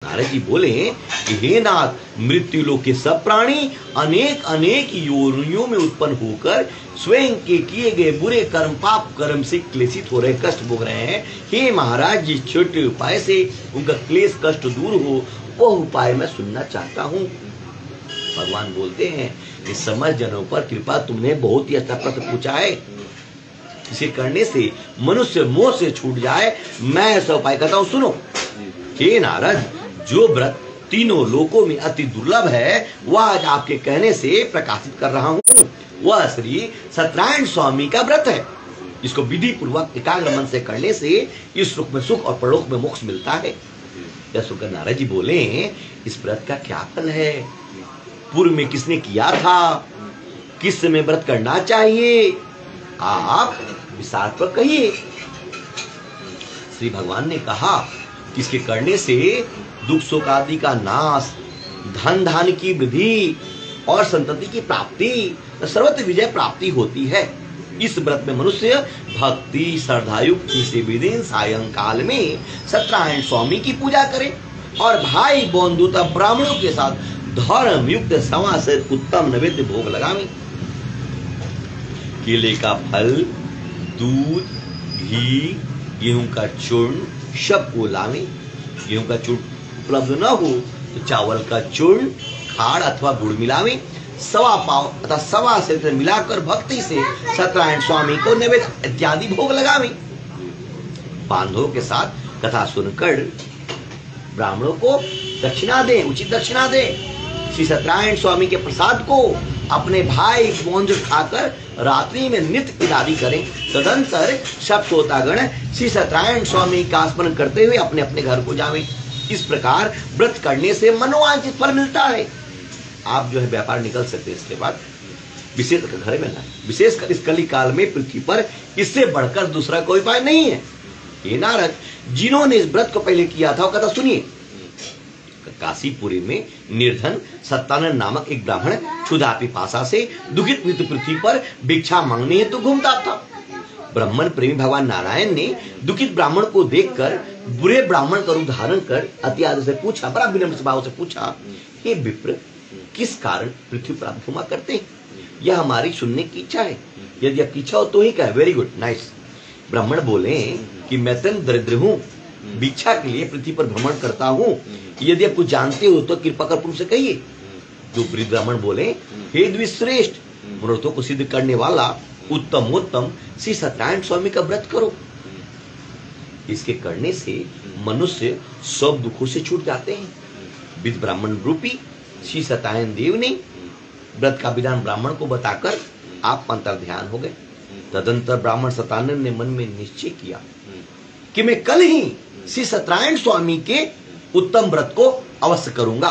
नारद जी बोले कि हे नाथ, मृत्यु लोक के सब प्राणी अनेक अनेक योनियों में उत्पन्न होकर स्वयं के किए गए बुरे कर्म पाप कर्म से क्लेशित हो रहे, कष्ट भोग रहे हैं। हे महाराज, जिस छोटे उपाय से उनका क्लेश कष्ट दूर हो, वह उपाय मैं सुनना चाहता हूँ। भगवान बोलते हैं कि समस्त जनों पर कृपा तुमने बहुत ही अच्छा प्रश्न पूछा है। इसे करने से मनुष्य मोह से छूट जाए, मैं ऐसा उपाय करता हूँ, सुनो। हे नारद, जो व्रत तीनों लोकों में अति दुर्लभ है, वह आज आपके कहने से प्रकाशित कर रहा हूँ। वह श्री सत्यनारायण स्वामी का व्रत है। इसको विधि पूर्वक एकाग्र मन से करने से इस लोक में सुख और परलोक में मोक्ष मिलता है। यह सुनकर नारद जी बोले, इस व्रत का क्या फल है? पूर्व में किसने किया था? किस समय व्रत करना चाहिए? आप विस्तार पर कहिए। श्री भगवान ने कहा कि इसके करने से दुख शोक आदि का नाश, धन धान की वृद्धि और संतति की प्राप्ति, सर्वत्र विजय प्राप्ति होती है। इस व्रत में मनुष्य भक्ति श्रद्धायुक्त से विदिन सायंकाल में सत्यनारायण स्वामी की पूजा करे और भाई बंधु तथा ब्राह्मणों के साथ धर्म युक्त सवा से उत्तम नैवेद्य भोग लगावे। केले का फल, दूध, घी, गेहूं का चूर्ण सब को लावे। गेहूं का चूर्ण उपलब्ध न हो तो चावल का चूर्ण, खाड़ अथवा गुड़ मिलावे। सवा पाव अथवा सवा से मिलाकर भक्ति से सत्यनारायण स्वामी को नैवेद्य इत्यादि भोग लगावे। बांधवों के साथ कथा सुनकर ब्राह्मणों को दक्षिणा दे, उचित दक्षिणा दे। श्री सत्यनारायण स्वामी के प्रसाद को अपने भाई बंधु खाकर रात्रि में नित्य इत्यादि करें। तदंतर सब श्रोतागण श्री सत्यनारायण स्वामी का स्मरण करते हुए अपने अपने घर को जावे। इस प्रकार व्रत करने से मनोवांछित फल मिलता है। आप जो है व्यापार निकल सकते हैं। इसके बाद विशेषकर घर में ना, विशेषकर इस कली काल में पृथ्वी पर इससे बढ़कर दूसरा कोई उपाय नहीं है। हे नारद, जिन्होंने इस व्रत को पहले किया था वो कथा सुनिए। काशीपुरी में निर्धन सत्तानंद नामक एक ब्राह्मण क्षुधा पिपासा से दुखित पृथ्वी पर भिक्षा मांगने हेतु घूमता था। ब्राह्मण प्रेमी भगवान नारायण ने दुखित ब्राह्मण को देखकर बुरे ब्राह्मण का रूप धारण कर अति आदर से पूछा, बड़ा विनम्र भाव से पूछा, हे विप्र, किस कारण पृथ्वी पर आप घुमा करते हैं? यह हमारी सुनने की इच्छा है। यदि आपकी इच्छा हो तो ही कहे। Very good, nice. ब्राह्मण बोले कि मैं अत्यंत दरिद्र हूँ, भिक्षा के लिए पृथ्वी पर भ्रमण करता हूँ। यदि आप कुछ जानते हो तो कृपा कर तुमसे कहिए। जो वृद्ध ब्राह्मण बोले, हे द्विश्रेष्ठ, मनोरथों को सिद्ध करने वाला उत्तम श्री सत्यनारायण स्वामी का व्रत करो। इसके करने से मनुष्य सब दुखों से छूट जाते हैं। विद्ध ब्राह्मण रूपी श्री सत्यनारायण देव ने व्रत का विधान ब्राह्मण को बताकर आप अंतर ध्यान हो गए। तदंतर ब्राह्मण सत्यानंद ने मन में निश्चय किया कि मैं कल ही श्री सत्यनारायण स्वामी के उत्तम व्रत को अवश्य करूंगा।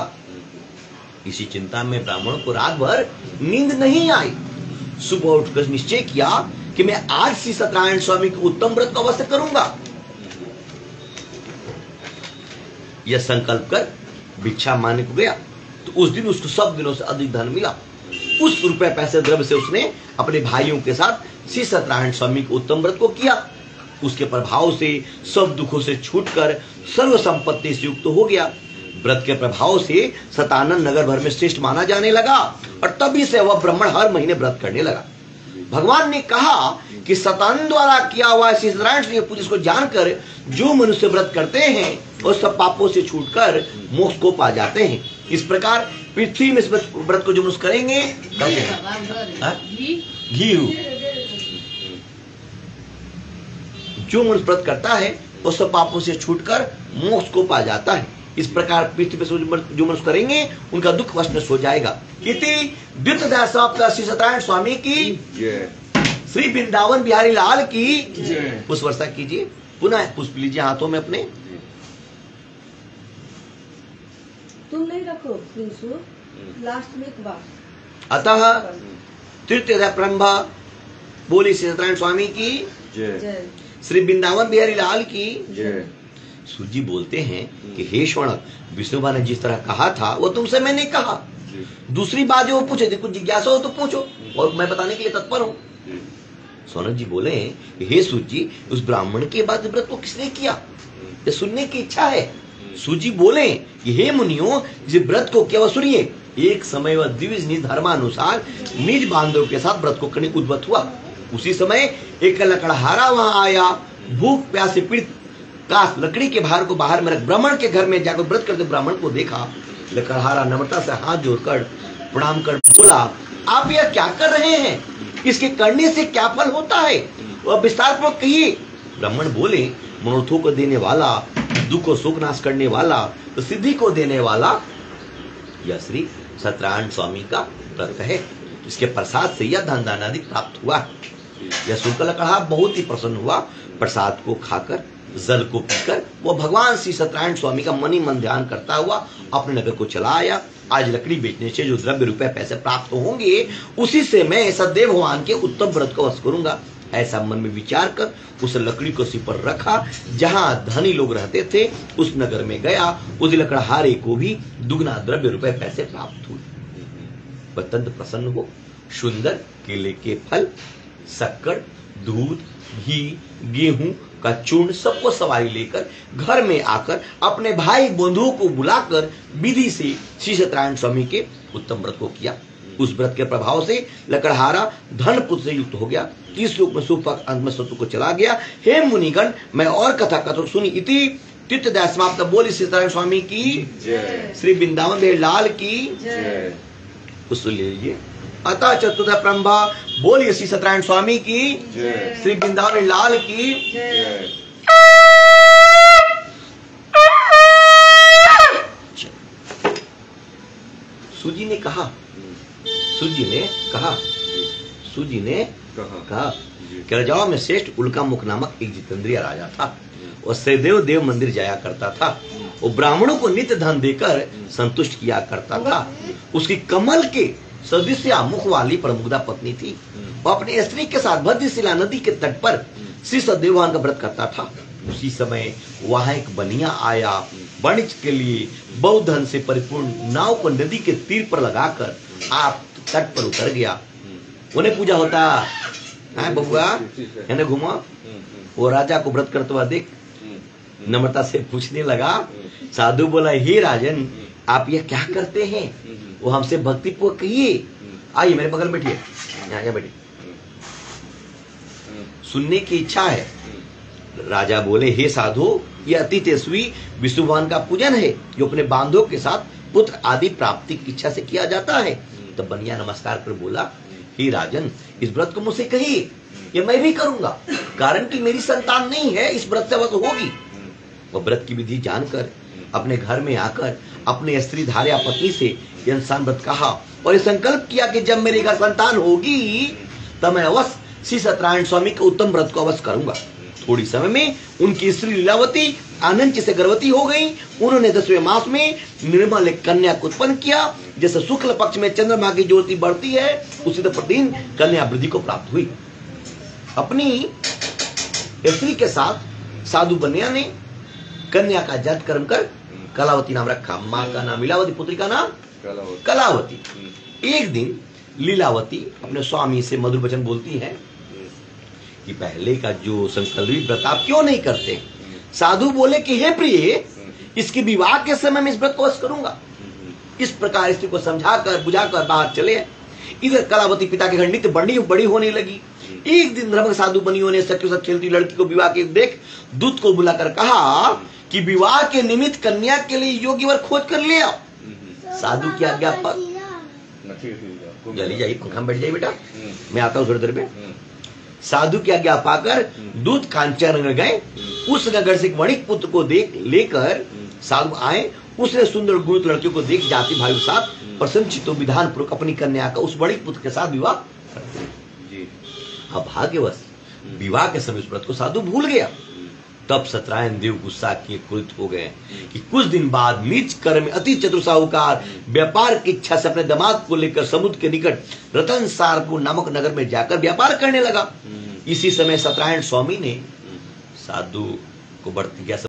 इसी चिंता में ब्राह्मण को रात भर नींद नहीं आई। सुबह उठकर निश्चय किया कि मैं आज श्री सत्यनारायण स्वामी के उत्तम व्रत को अवश्य करूंगा। यह संकल्प कर भिक्षा मांगने को गया तो उस दिन उसको सब दिनों से अधिक धन मिला। उस रुपए पैसे द्रव्य से उसने अपने भाइयों के साथ श्री सत्यनारायण स्वामी के उत्तम व्रत को किया। उसके प्रभाव से सब दुखों से छूटकर सर्व संपत्ति से युक्त हो गया। व्रत के प्रभाव से सतानंद नगर भर में श्रेष्ठ माना जाने लगा और तभी से वह ब्राह्मण हर महीने व्रत करने लगा। भगवान ने कहा कि सतानंद द्वारा किया हुआ श्री सत्यनारायण स्वामी पूजा को जानकर जो मनुष्य व्रत करते हैं वो सब पापों से छूटकर मोक्ष को पा जाते हैं। इस प्रकार पृथ्वी में इस व्रत को जो मनुष्य करेंगे, घी जो मनुष्य व्रत करता है वो सब पापों से छूटकर मोक्ष को पा जाता है। इस प्रकार पृथ्वी पर जो मनुष्य करेंगे उनका दुख वश हो जाएगा। इति द्वितीय समाप्त श्री सत्यनारायण स्वामी की, श्री वृंदावन बिहारी लाल की पुष्प वर्षा कीजिए। पुनः पुष्प लीजिए हाथों में अपने। तुम नहीं रखो लास्ट में एक बार। अतः तृतीय प्रारंभ बोली श्री सत्यनारायण स्वामी की जय। श्री वृंदावन बिहारी लाल की जय। सूजी बोलते हैं कि हे श्वणक, विष्णु ने जिस तरह कहा था वो तुमसे मैंने कहा। दूसरी बात जो पूछे थी, कुछ जिज्ञासा हो तो पूछो और मैं बताने के लिए तत्पर हूँ। सोनक जी बोले, हे सूजी, उस ब्राह्मण के बाद व्रत को किसने किया? ये सुनने की इच्छा है। सूजी बोले कि हे मुनियों, इस व्रत को केवल सुनिए। एक समय वह द्विज निज धर्मानुसार निज बांधव के साथ व्रत को करने उद्वत हुआ। उसी समय एक लकड़हारा वहां आया। भूख प्यास से पीड़ित काश लकड़ी के भार को बाहर में रख ब्राह्मण के घर में जाकर व्रत करते ब्राह्मण को देखा। लकड़हारा नम्रता से हाथ जोड़कर प्रणाम कर बोला, आप यह क्या कर रहे हैं? इसके करने से क्या फल होता है? वह विस्तार पूर्वक कहिए। ब्राह्मण बोले, मनोरथों को देने वाला, दुख को सुख नाश करने वाला, तो सिद्धि को देने वाला यह श्री सत्यनारायण स्वामी का व्रत है। इसके प्रसाद से यह धन दान आदि प्राप्त हुआ। यह सुनकर लकड़हारा बहुत ही प्रसन्न हुआ। प्रसाद को खाकर जल को पीकर वो भगवान श्री सत्यनारायण स्वामी का मन ही मन ध्यान करता हुआ अपने नगर को चला आया। आज लकड़ी बेचने से जो द्रव्य रुपए पैसे प्राप्त होंगे, उसी से मैं सदैव भगवान के उत्तम व्रत को वश करूंगा। ऐसा मन में विचार कर उस लकड़ी को सिर पर रखा। जहां धनी लोग रहते थे उस नगर में गया। उस लकड़हारे को भी दुगना द्रव्य रुपए पैसे प्राप्त हुए। अत्यंत प्रसन्न हो सुंदर केले के फल, शक्कर, दूध, घी, गेहूं का चूर्ण सबको सवारी लेकर घर में आकर अपने भाई बंधुओं को बुलाकर विधि से श्री सत्यनारायण स्वामी के उत्तम व्रत को किया। उस व्रत के प्रभाव से लकड़हारा धन पुत्र से युक्त हो गया। 30 लोक में सुख अंत में शत्रु को चला गया। हे मुनिगण, मैं और कथा कथो सुनी। इति तीर्थदया समाप्त। बोली श्री सत्यनारायण स्वामी की जय, श्री वृंदावन देव लाल की जय। सुन लीजिए। अतः चतुर्थ प्रंभा। बोलिए श्री सत्यनारायण स्वामी की जय, श्री वृंदावन लाल की जय। सूजी ने कहा कि राजाओं में श्रेष्ठ उल्का मुख नामक एक जितेंद्रिय राजा था। वह सहदेव देव मंदिर जाया करता था। वो ब्राह्मणों को नित्य धन देकर संतुष्ट किया करता था। उसकी कमल के सदृश मुख वाली प्रमुग्धा पत्नी थी। वह अपनी स्त्री के साथ भद्रशिला नदी के तट पर श्री सदैव भगवान का व्रत करता था। उसी समय वहां एक बनिया आया। वाणिज्य के लिए बहुत धन से परिपूर्ण नाव को नदी के तीर पर लगाकर आप तट पर उतर गया। उन्हें पूजा होता है बबुआ, है घुमा। वो राजा को व्रत करते हुआ देख नम्रता से पूछने लगा। साधु बोला, हे राजन, आप यह क्या करते हैं? वो हमसे भक्ति पूर्वक कहिए। आइए मेरे बगल बैठिए, यहाँ बैठिए। सुनने की इच्छा है। राजा बोले, हे साधु, यह अति तेजस्वी विष्णु भगवान का पूजन है जो अपने बांधवों के साथ पुत्र आदि प्राप्ति की इच्छा से किया जाता है। तब तो बनिया नमस्कार कर बोला, हे राजन, इस व्रत को मुझसे कहिए, ये मैं भी करूंगा, कारण कि मेरी संतान नहीं है, इस व्रत से वश होगी। वह व्रत की विधि जानकर अपने घर में आकर अपने स्त्री धार्या पत्नी से यह इंसान व्रत कहा और ये संकल्प किया कि जब मेरे घर संतान होगी तब मैं अवश्य श्री सत्यनारायण स्वामी के उत्तम व्रत को अवश्य करूंगा। थोड़ी समय में उनकी स्त्री लीलावती आनंद से गर्भवती हो गई। उन्होंने 10वें मास में निर्मल एक कन्या को उत्पन्न किया। जैसे शुक्ल पक्ष में चंद्रमा की ज्योति बढ़ती है, उसी तरह प्रतिदिन कन्या वृद्धि को प्राप्त हुई। अपनी स्त्री के साथ साधु बनिया ने कन्या का जात कर्म कर कलावती नाम रखा। माँ का नाम लीलावती, पुत्री का नाम कलावती। एक दिन लीलावती अपने स्वामी से मधुर वचन बोलती है कि पहले का जो संकल्पित व्रत आप क्यों नहीं करते? साधु बोले कि हे प्रिय, इसके विवाह के समय में इस व्रत को वश करूंगा। इस प्रकार स्त्री को समझाकर बुझाकर बाहर चले। इधर कलावती पिता के घर नित्य बड़ी होने लगी। एक दिन धर्म साधु बनियों ने सखियों से खेलती लड़की को विवाह के देख दूत को बुलाकर कहा कि विवाह के निमित्त कन्या के लिए योग्य वर खोज कर ले आओ। साधु की आज्ञा पर जल्दी जाइए, पंखा में बैठ जाइए बेटा, मैं आता हूँ थोड़ी देर में। साधु की आज्ञा पाकर दूत कांचन नगर गए। उस नगर से एक वणिक पुत्र को लेकर साधु आए। उसने सुंदर गुरुत लड़कियों को देख जाति भाई के साथ प्रसन्नचित्त विधान पूर्वक अपनी कन्या का उस वणिक पुत्र के साथ विवाह करते हैं। अब भाग्यवश विवाह के समय उस व्रत को साधु भूल गया। तब सत्यनारायण देव गुस्सा किए क्रोधित हो गए कि कुछ दिन बाद नीच कर्म में अति चतुर साहूकार व्यापार की इच्छा से अपने दामाद को लेकर समुद्र के निकट रतनसारपुर नामक नगर में जाकर व्यापार करने लगा। इसी समय सत्यनारायण स्वामी ने साधु को बढ़ती